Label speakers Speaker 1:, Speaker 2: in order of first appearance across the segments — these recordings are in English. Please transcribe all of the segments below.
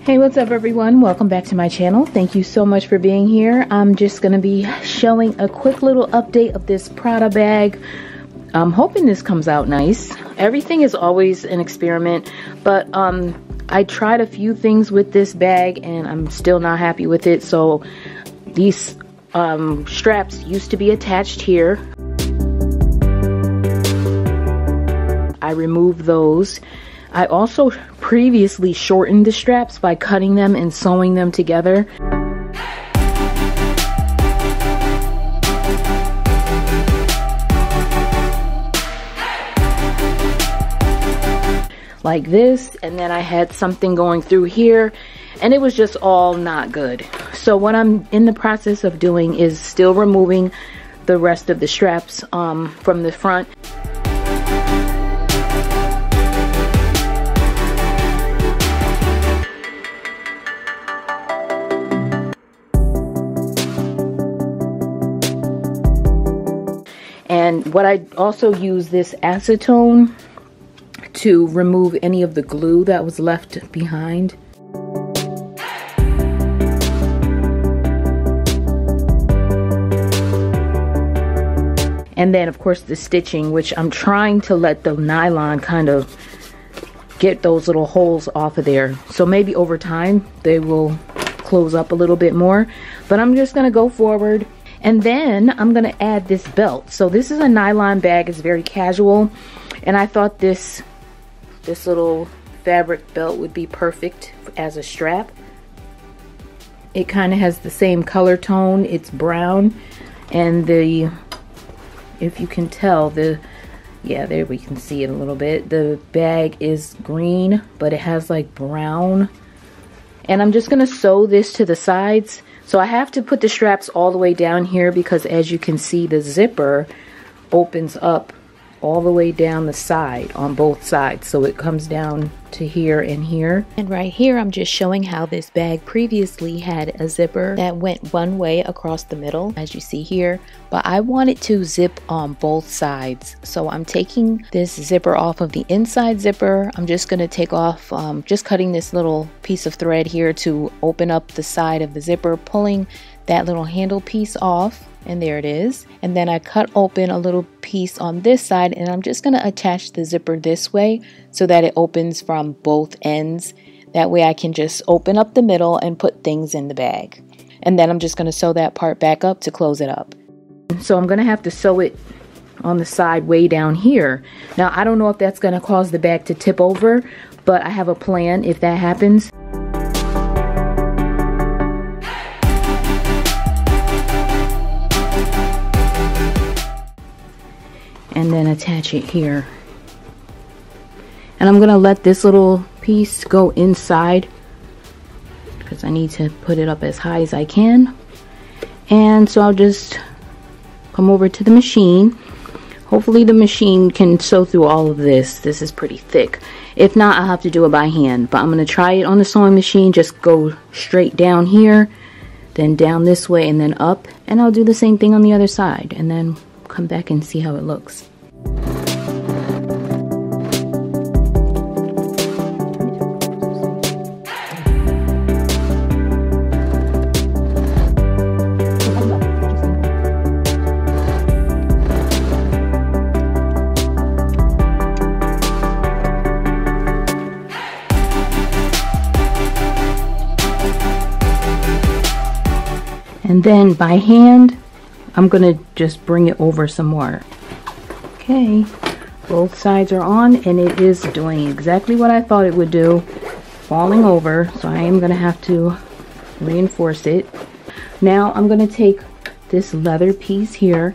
Speaker 1: Hey, what's up everyone? Welcome back to my channel. Thank you so much for being here. I'm just going to be showing a quick little update of this Prada bag. I'm hoping this comes out nice. Everything is always an experiment, but I tried a few things with this bag and I'm still not happy with it. So these straps used to be attached here. I removed those. I also previously shortened the straps by cutting them and sewing them together. Like this, and then I had something going through here, and it was just all not good. So what I'm in the process of doing is still removing the rest of the straps from the front. And what I also use this acetone to remove any of the glue that was left behind. And then of course the stitching, which I'm trying to let the nylon kind of get those little holes off of there. So maybe over time they will close up a little bit more, but I'm just gonna go forward. And then I'm gonna add this belt. So this is a nylon bag, it's very casual. And I thought this little fabric belt would be perfect as a strap. It kind of has the same color tone, it's brown. And if you can tell, yeah, there we can see it a little bit. The bag is green, but it has like brown. And I'm just gonna sew this to the sides. So I have to put the straps all the way down here because as you can see, the zipper opens up all the way down the side on both sides. So it comes down to here and here. And right here, I'm just showing how this bag previously had a zipper that went one way across the middle, as you see here. But I want it to zip on both sides. So I'm taking this zipper off of the inside zipper. I'm just gonna take off, just cutting this little piece of thread here to open up the side of the zipper, pulling that little handle piece off. And there it is. And then I cut open a little piece on this side, and I'm just gonna attach the zipper this way so that it opens from both ends. That way I can just open up the middle and put things in the bag. And then I'm just gonna sew that part back up to close it up. So I'm gonna have to sew it on the side way down here. Now I don't know if that's gonna cause the bag to tip over, but I have a plan if that happens. And then attach it here. And I'm gonna let this little piece go inside because I need to put it up as high as I can. And so I'll just come over to the machine. Hopefully the machine can sew through all of this. This is pretty thick. If not, I'll have to do it by hand, but I'm gonna try it on the sewing machine. Just go straight down here, then down this way, and then up. And I'll do the same thing on the other side, and then come back and see how it looks. And then by hand, I'm gonna just bring it over some more. Okay, both sides are on and it is doing exactly what I thought it would do, falling over. So I am gonna have to reinforce it. Now I'm gonna take this leather piece here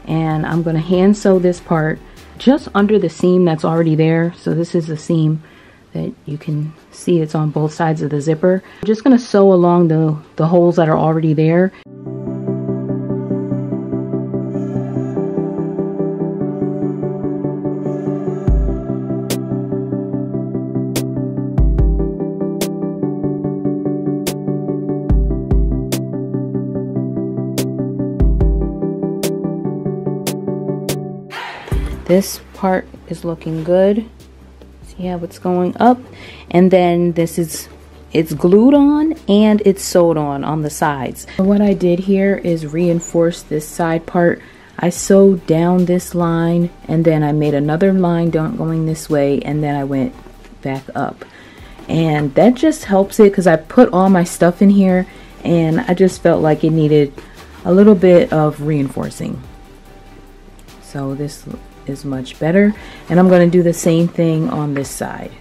Speaker 1: and I'm gonna hand sew this part just under the seam that's already there. So this is the seam that you can see, it's on both sides of the zipper. I'm just gonna sew along the holes that are already there. This part is looking good. See how it's going up, and then this is it's glued on and it's sewed on the sides. What I did here is reinforce this side part. I sewed down this line and then I made another line going this way, and then I went back up, and that just helps it because I put all my stuff in here and I just felt like it needed a little bit of reinforcing. So this is much better, and I'm going to do the same thing on this side.